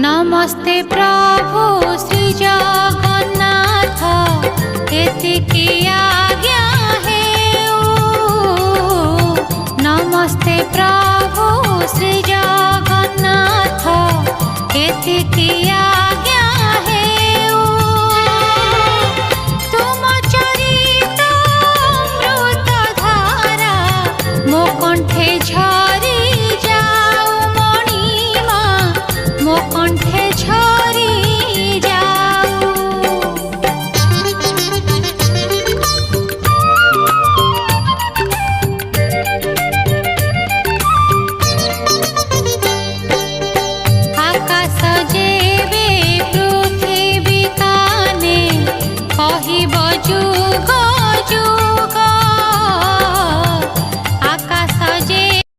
नमस्ते प्रभु श्री जगन्नाथ एतिकी आज्ञा हेउ। नमस्ते प्रभु श्री जगन्नाथ एतिकी आज्ञा हेउ। तुम चरित अमृत धारा मो कंठे झरी जाऊ मणिमा मो कंठे झरी जाऊ। आकाश जेबे पृथ्वी काने कहिब जुग जुग